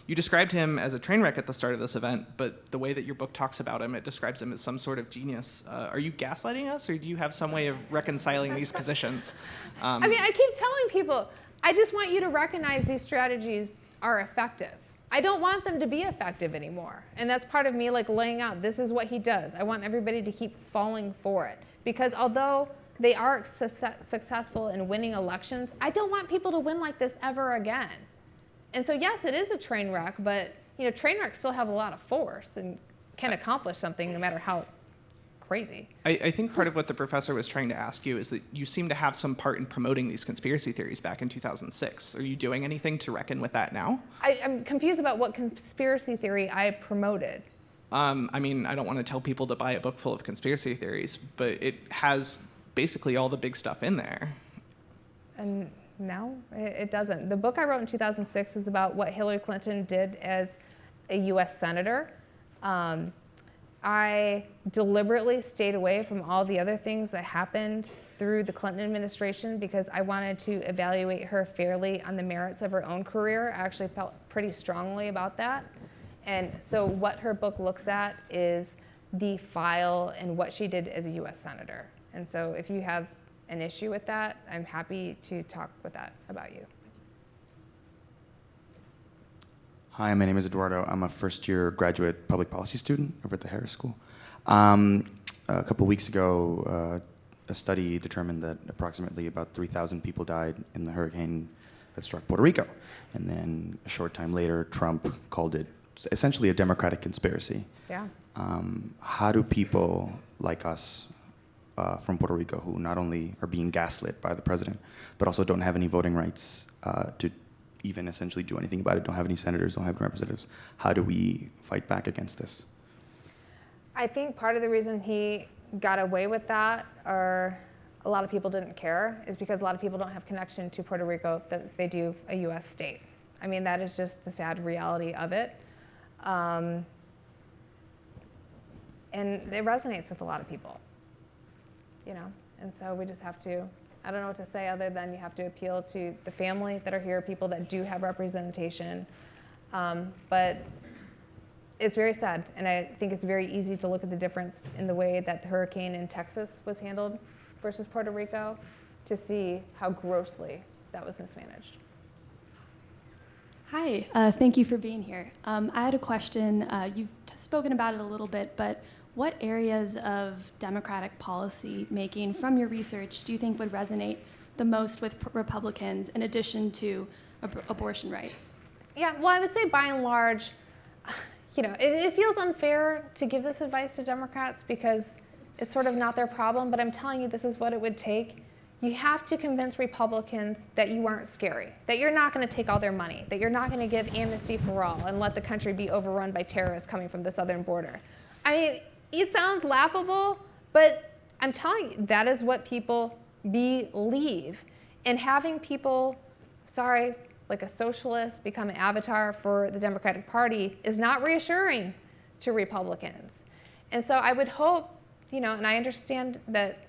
You described him as a train wreck at the start of this event, but the way that your book talks about him, it describes him as some sort of genius. Are you gaslighting us, or do you have some way of reconciling these positions? I mean, I keep telling people, I just want you to recognize these strategies are effective. I don't want them to be effective anymore. And that's part of me laying out, this is what he does. I want everybody to keep falling for it. Because although they are successful in winning elections, I don't want people to win like this ever again. And so yes, it is a train wreck, but train wrecks still have a lot of force and can accomplish something no matter how crazy. I think part of what the professor was trying to ask you is that you seem to have some part in promoting these conspiracy theories back in 2006. Are you doing anything to reckon with that now? I'm confused about what conspiracy theory I promoted. I mean, I don't want to tell people to buy a book full of conspiracy theories, but it has basically all the big stuff in there. And no, it doesn't. The book I wrote in 2006 was about what Hillary Clinton did as a U.S. senator. I deliberately stayed away from all the other things that happened through the Clinton administration because I wanted to evaluate her fairly on the merits of her own career. I actually felt pretty strongly about that. And so what her book looks at is the file and what she did as a U.S. senator. And so if you have an issue with that, I'm happy to talk with that about you. Hi, my name is Eduardo. I'm a first-year graduate public policy student over at the Harris School. A couple of weeks ago, a study determined that approximately about 3,000 people died in the hurricane that struck Puerto Rico. And then a short time later, Trump called it essentially a democratic conspiracy. Yeah. How do people like us from Puerto Rico, who not only are being gaslit by the president, but also don't have any voting rights, to even essentially do anything about it, don't have any senators, don't have representatives. How do we fight back against this? I think part of the reason he got away with that, or a lot of people didn't care, is because a lot of people don't have connection to Puerto Rico that they do a US state. I mean, that is just the sad reality of it. And it resonates with a lot of people, and so we just have to, I don't know what to say other than you have to appeal to the family that are here, people that do have representation. But it's very sad, and I think it's very easy to look at the difference in the way that the hurricane in Texas was handled versus Puerto Rico to see how grossly that was mismanaged. Hi, thank you for being here. I had a question. You've spoken about it a little bit, but what areas of Democratic policy making from your research do you think would resonate the most with Republicans in addition to abortion rights? Yeah, well, I would say by and large, it feels unfair to give this advice to Democrats because it's sort of not their problem, but I'm telling you, this is what it would take. You have to convince Republicans that you aren't scary, that you're not going to take all their money, that you're not going to give amnesty for all and let the country be overrun by terrorists coming from the southern border. I mean, it sounds laughable, but I'm telling you, that is what people believe. And having people, like a socialist become an avatar for the Democratic Party is not reassuring to Republicans. And so I would hope, and I understand that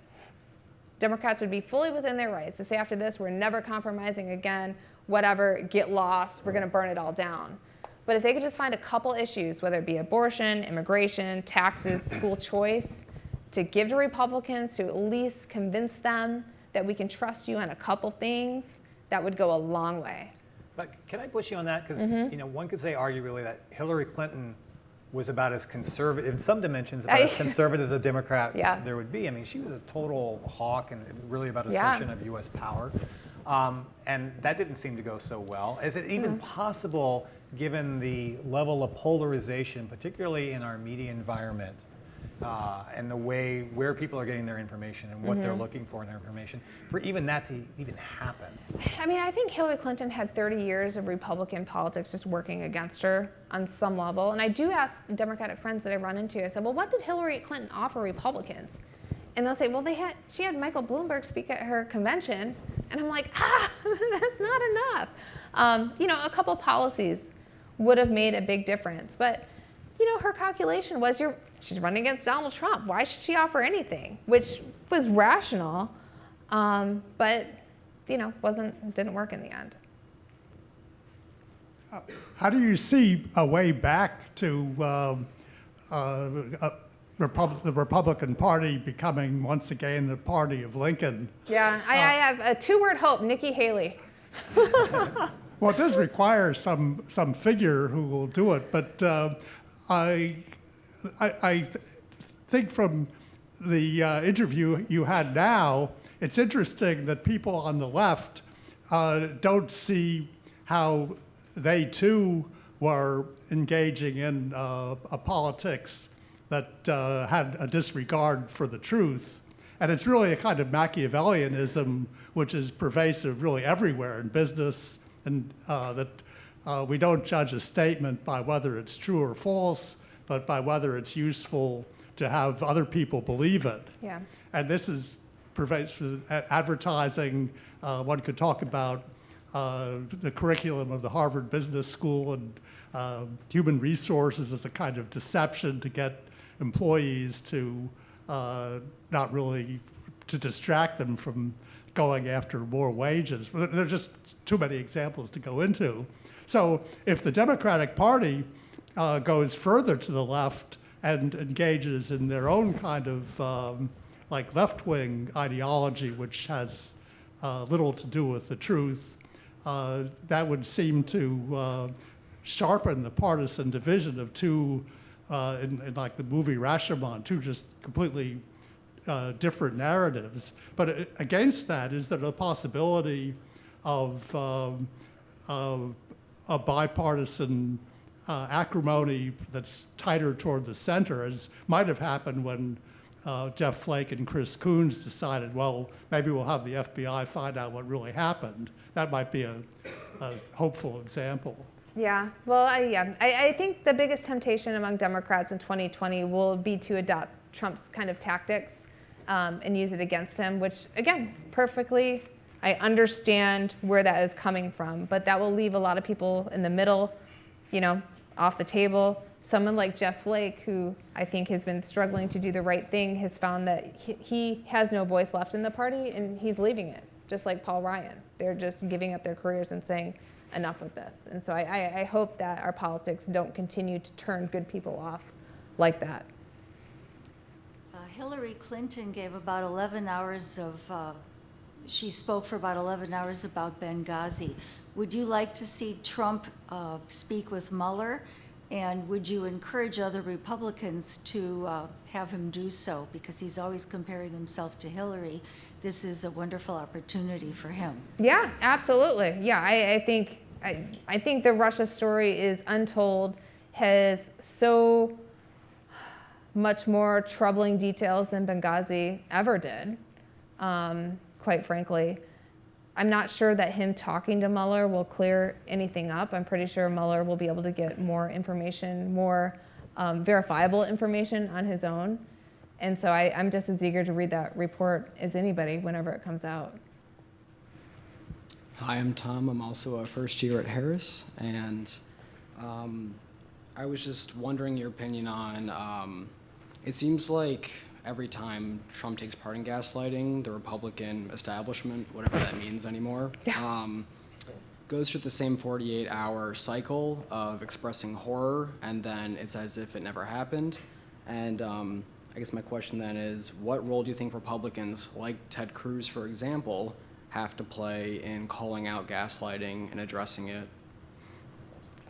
Democrats would be fully within their rights to say after this, we're never compromising again, whatever, get lost, we're going to burn it all down. But if they could just find a couple issues, whether it be abortion, immigration, taxes, school choice, to give to Republicans to at least convince them that we can trust you on a couple things, that would go a long way. But can I push you on that? Because one could say arguably that Hillary Clinton was about as conservative, in some dimensions, about as conservative as a Democrat there would be. I mean, she was a total hawk and really about assertion of U.S. power. And that didn't seem to go so well. Is it even possible, given the level of polarization, particularly in our media environment, and the way where people are getting their information and what they're looking for in their information, for even that to even happen? I mean, I think Hillary Clinton had 30 years of Republican politics just working against her on some level. And I do ask Democratic friends that I run into, I said, well, what did Hillary Clinton offer Republicans? And they'll say, well, she had Michael Bloomberg speak at her convention. And I'm like, that's not enough. A couple policies would have made a big difference. But, her calculation was she's running against Donald Trump. Why should she offer anything? Which was rational, but, didn't work in the end. How do you see a way back to the Republican Party becoming once again the party of Lincoln? Yeah, I have a two-word hope: Nikki Haley. Well, it does require some figure who will do it, but I think from the interview you had now, it's interesting that people on the left don't see how they too were engaging in a politics that had a disregard for the truth. And it's really a kind of Machiavellianism which is pervasive really everywhere in business, and that we don't judge a statement by whether it's true or false, but by whether it's useful to have other people believe it. Yeah. And this is pervasive advertising. One could talk about the curriculum of the Harvard Business School and human resources as a kind of deception to get employees to not really to distract them from going after more wages. There are just too many examples to go into. So if the Democratic Party goes further to the left and engages in their own kind of like left-wing ideology, which has little to do with the truth, that would seem to sharpen the partisan division of two, in like the movie Rashomon, two just completely different narratives. But against that is there a possibility of a bipartisan acrimony that's tighter toward the center, as might have happened when Jeff Flake and Chris Coons decided, well, maybe we'll have the FBI find out what really happened. That might be a hopeful example. Yeah, well, I think the biggest temptation among Democrats in 2020 will be to adopt Trump's kind of tactics and use it against him, which, again, perfectly, I understand where that is coming from, but that will leave a lot of people in the middle, you know, off the table. Someone like Jeff Flake, who I think has been struggling to do the right thing, has found that he has no voice left in the party, and he's leaving it, just like Paul Ryan. They're just giving up their careers and saying, enough with this. And so I hope that our politics don't continue to turn good people off like that. Hillary Clinton gave about 11 hours of, she spoke for about 11 hours about Benghazi. Would you like to see Trump speak with Mueller? And would you encourage other Republicans to have him do so? Because he's always comparing himself to Hillary. This is a wonderful opportunity for him. Yeah, absolutely. Yeah, I think the Russia story is untold, has so much more troubling details than Benghazi ever did, quite frankly. I'm not sure that him talking to Mueller will clear anything up. I'm pretty sure Mueller will be able to get more information, more verifiable information on his own. And so I'm just as eager to read that report as anybody whenever it comes out. Hi, I'm Tom. I'm also a first year at Harris, and I was just wondering your opinion on, it seems like every time Trump takes part in gaslighting, the Republican establishment, whatever that means anymore, goes through the same 48-hour cycle of expressing horror, and then it's as if it never happened. And I guess my question then is, what role do you think Republicans, like Ted Cruz, for example, have to play in calling out gaslighting and addressing it?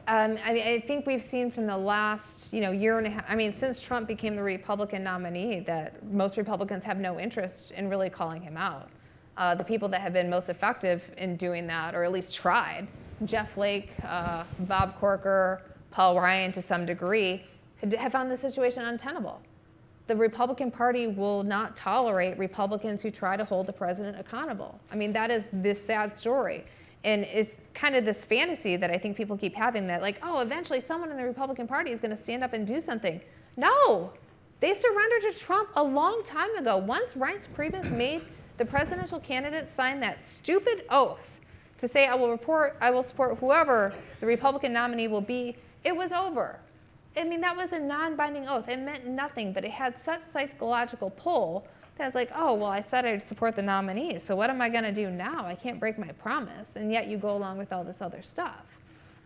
I think we've seen from the last, year and a half, since Trump became the Republican nominee, that most Republicans have no interest in really calling him out. The people that have been most effective in doing that, or at least tried, Jeff Flake, Bob Corker, Paul Ryan to some degree, have found the situation untenable. The Republican Party will not tolerate Republicans who try to hold the president accountable. That is this sad story. And it's kind of this fantasy that I think people keep having that, like, oh, eventually someone in the Republican Party is going to stand up and do something. No, they surrendered to Trump a long time ago. Once Reince Priebus made the presidential candidate sign that stupid oath to say, I will support whoever the Republican nominee will be, it was over. That was a non-binding oath. It meant nothing, but it had such psychological pull that I was like, oh, well, I said I'd support the nominee, so what am I going to do now? I can't break my promise, and yet you go along with all this other stuff.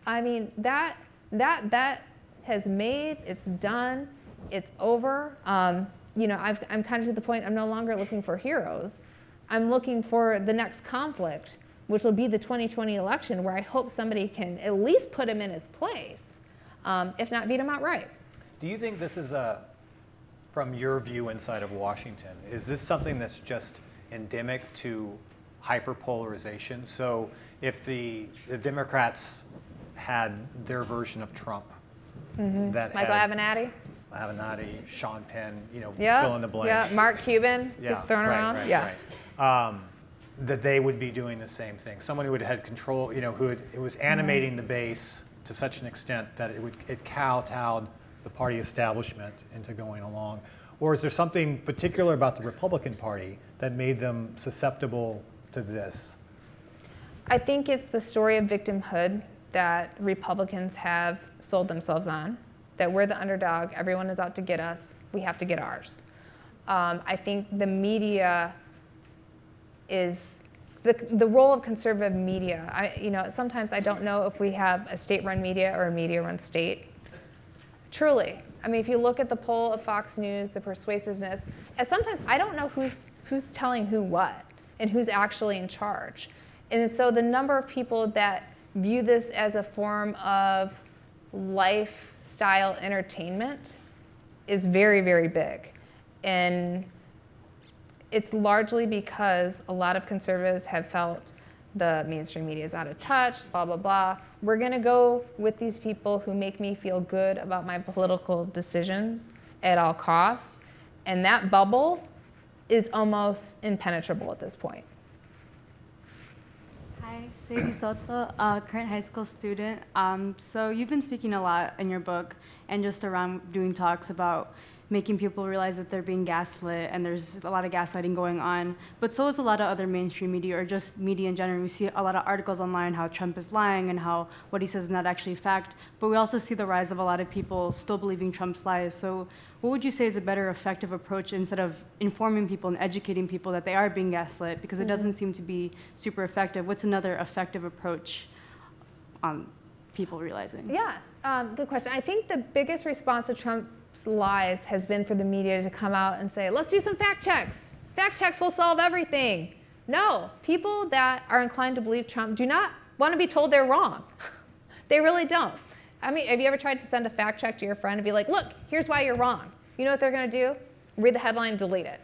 That bet has made, it's done, it's over. I'm kind of to the point, I'm no longer looking for heroes. I'm looking for the next conflict, which will be the 2020 election, where I hope somebody can at least put him in his place. If not, beat him outright. Do you think this is from your view inside of Washington, is this something that's just endemic to hyperpolarization? So if the Democrats had their version of Trump, that Michael had Avenatti, Sean Penn, yeah, fill in the blanks. Yeah, Mark Cuban gets thrown around. Right. That they would be doing the same thing. Someone who had had control, who was animating the base to such an extent that it kowtowed the party establishment into going along? Or is there something particular about the Republican Party that made them susceptible to this? I think it's the story of victimhood that Republicans have sold themselves on, that we're the underdog, everyone is out to get us, we have to get ours. I think the media is the role of conservative media. Sometimes I don't know if we have a state-run media or a media-run state. Truly. If you look at the poll of Fox News, the persuasiveness, and sometimes I don't know who's telling who what and who's actually in charge. And so the number of people that view this as a form of lifestyle entertainment is very, very big. And it's largely because a lot of conservatives have felt the mainstream media is out of touch, blah, blah, blah. We're going to go with these people who make me feel good about my political decisions at all costs. And that bubble is almost impenetrable at this point. Hi, Sadie Soto, current high school student. So you've been speaking a lot in your book and just around doing talks about making people realize that they're being gaslit, and there's a lot of gaslighting going on. But so is a lot of other mainstream media, or just media in general. We see a lot of articles online how Trump is lying and how what he says is not actually fact. But we also see the rise of a lot of people still believing Trump's lies. So what would you say is a better effective approach instead of informing people and educating people that they are being gaslit, because it doesn't seem to be super effective? What's another effective approach on people realizing? Yeah, good question. I think the biggest response to Trump's lies has been for the media to come out and say, let's do some fact checks. Fact checks will solve everything. No, people that are inclined to believe Trump do not want to be told they're wrong. They really don't. I mean, have you ever tried to send a fact check to your friend and be like, look, here's why you're wrong? You know what they're going to do? Read the headline, delete it.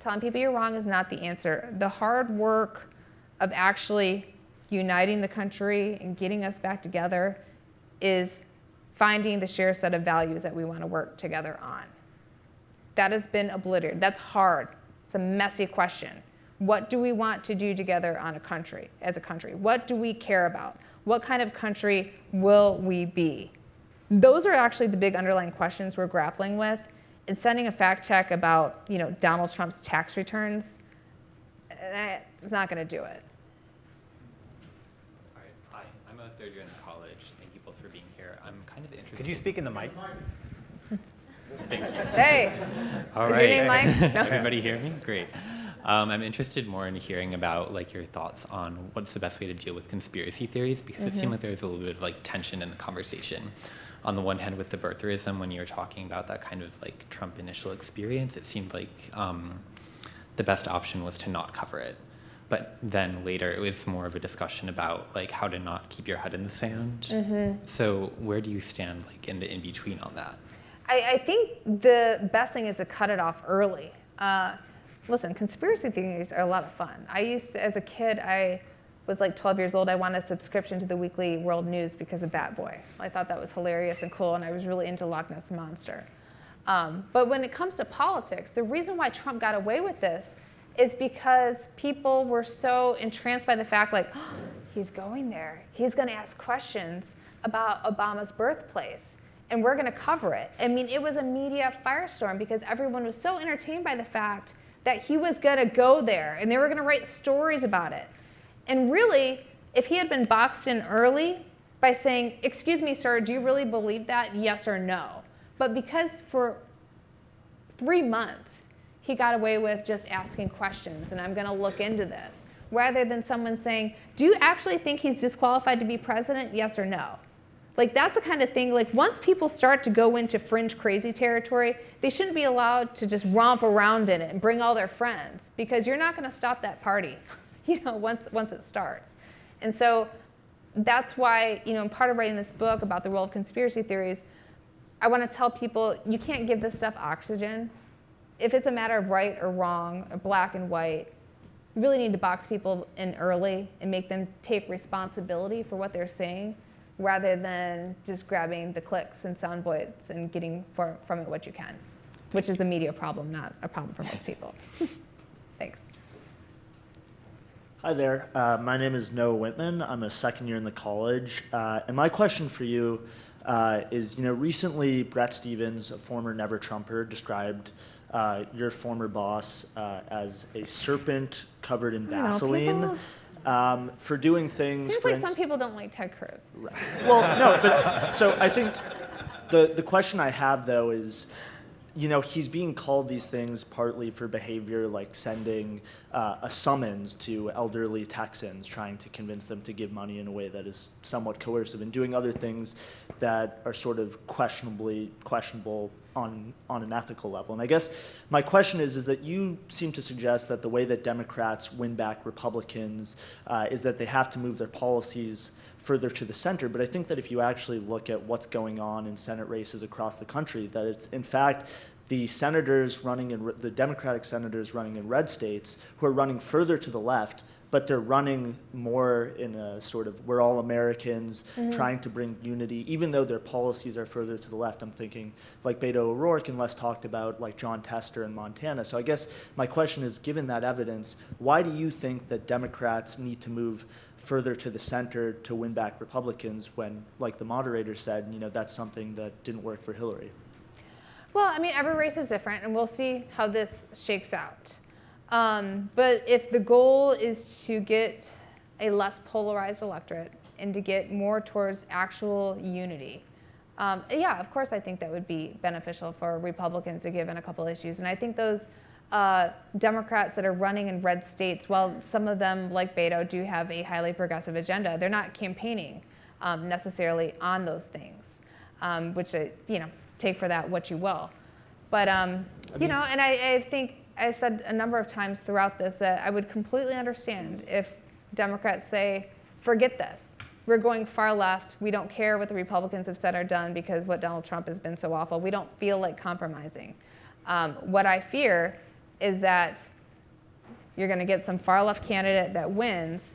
Telling people you're wrong is not the answer. The hard work of actually uniting the country and getting us back together is finding the shared set of values that we want to work together on. That has been obliterated. That's hard. It's a messy question. What do we want to do together on a country, as a country? What do we care about? What kind of country will we be? Those are actually the big underlying questions we're grappling with. And sending a fact check about, Donald Trump's tax returns, it's not going to do it. All right. Hi, I'm a third year in college. Thank you both for being here. I'm kind of interested. Could you speak in the mic? Thank you. Hey, All is right. your name Mike? No. Everybody hear me? Great. I'm interested more in hearing about your thoughts on what's the best way to deal with conspiracy theories, because it seemed like there was a little bit of tension in the conversation. On the one hand, with the birtherism, when you were talking about that kind of Trump initial experience, it seemed like the best option was to not cover it. But then later, it was more of a discussion about how to not keep your head in the sand. So where do you stand in the in-between on that? I think the best thing is to cut it off early. Listen, conspiracy theories are a lot of fun. I used to, as a kid, I was 12 years old. I wanted a subscription to the Weekly World News because of Bat Boy. I thought that was hilarious and cool, and I was really into Loch Ness Monster. But when it comes to politics, the reason why Trump got away with this is because people were so entranced by the fact, oh, he's going there. He's going to ask questions about Obama's birthplace, and we're going to cover it. I mean, it was a media firestorm because everyone was so entertained by the fact that he was going to go there, and they were going to write stories about it. And really, if he had been boxed in early by saying, excuse me, sir, do you really believe that? Yes or no. But because for 3 months, he got away with just asking questions, and I'm going to look into this, rather than someone saying, do you actually think he's disqualified to be president? Yes or no. That's the kind of thing, once people start to go into fringe crazy territory, they shouldn't be allowed to just romp around in it and bring all their friends, because you're not going to stop that party, once it starts. And so that's why, in part of writing this book about the role of conspiracy theories, I want to tell people you can't give this stuff oxygen. If it's a matter of right or wrong, or black and white, you really need to box people in early and make them take responsibility for what they're saying, rather than just grabbing the clicks and sound bites and getting from it what you can, which is a media problem, not a problem for most people. Thanks. Hi there. My name is Noah Whitman. I'm a second year in the college. And my question for you is, recently Brett Stevens, a former Never Trumper, described your former boss as a serpent covered in Vaseline. For doing things. Seems like some people don't like Ted Cruz. Right. Well, no, but so I think the question I have though is, he's being called these things partly for behavior like sending a summons to elderly Texans, trying to convince them to give money in a way that is somewhat coercive, and doing other things that are sort of questionable on an ethical level. And I guess my question is that you seem to suggest that the way that Democrats win back Republicans is that they have to move their policies further to the center. But I think that if you actually look at what's going on in Senate races across the country, that it's in fact the senators running in the Democratic senators running in red states who are running further to the left, but they're running more in a sort of we're all Americans, trying to bring unity, even though their policies are further to the left. I'm thinking like Beto O'Rourke and less talked about like John Tester in Montana. So I guess my question is, given that evidence, why do you think that Democrats need to move further to the center to win back Republicans when, like the moderator said, that's something that didn't work for Hillary? Well, I mean, every race is different, and we'll see how this shakes out. But if the goal is to get a less polarized electorate and to get more towards actual unity, yeah, of course I think that would be beneficial for Republicans to give in a couple issues. And I think those Democrats that are running in red states, while some of them, like Beto, do have a highly progressive agenda, they're not campaigning necessarily on those things, which, take for that what you will. But, and I think I said a number of times throughout this that I would completely understand if Democrats say, forget this. We're going far left. We don't care what the Republicans have said or done because what Donald Trump has been so awful. We don't feel like compromising. What I fear is that you're going to get some far left candidate that wins,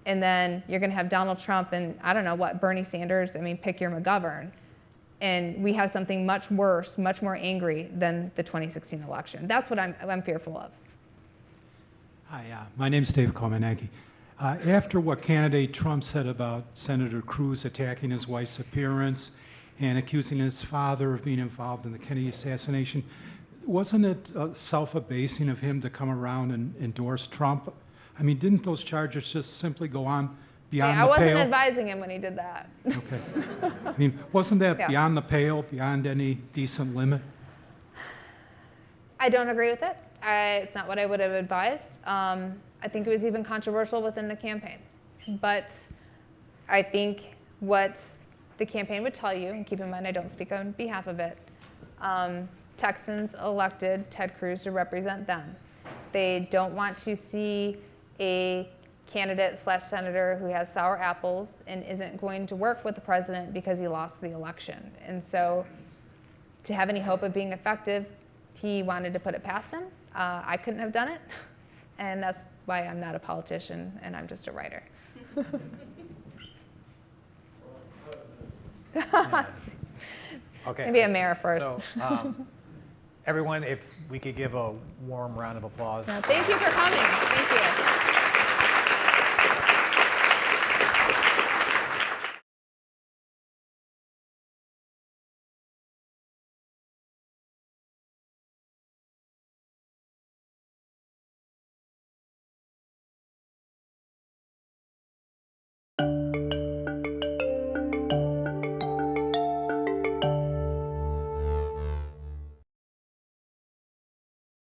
and then you're going to have Donald Trump and, I don't know what, Bernie Sanders, pick your McGovern. And we have something much worse, much more angry than the 2016 election. That's what I'm fearful of. Hi, my name's Dave Komanagi. After what candidate Trump said about Senator Cruz attacking his wife's appearance and accusing his father of being involved in the Kennedy assassination, wasn't it self-abasing of him to come around and endorse Trump? Didn't those charges just simply go on beyond the pale? I wasn't advising him when he did that. Okay. Wasn't that beyond the pale, beyond any decent limit? I don't agree with it. It's not what I would have advised. I think it was even controversial within the campaign. But I think what the campaign would tell you, and keep in mind I don't speak on behalf of it, Texans elected Ted Cruz to represent them. They don't want to see a candidate/senator who has sour apples and isn't going to work with the president because he lost the election. And so to have any hope of being effective, he wanted to put it past him. I couldn't have done it. And that's why I'm not a politician and I'm just a writer. Okay. Maybe a mayor first. So, everyone, if we could give a warm round of applause. Thank you for coming. Thank you.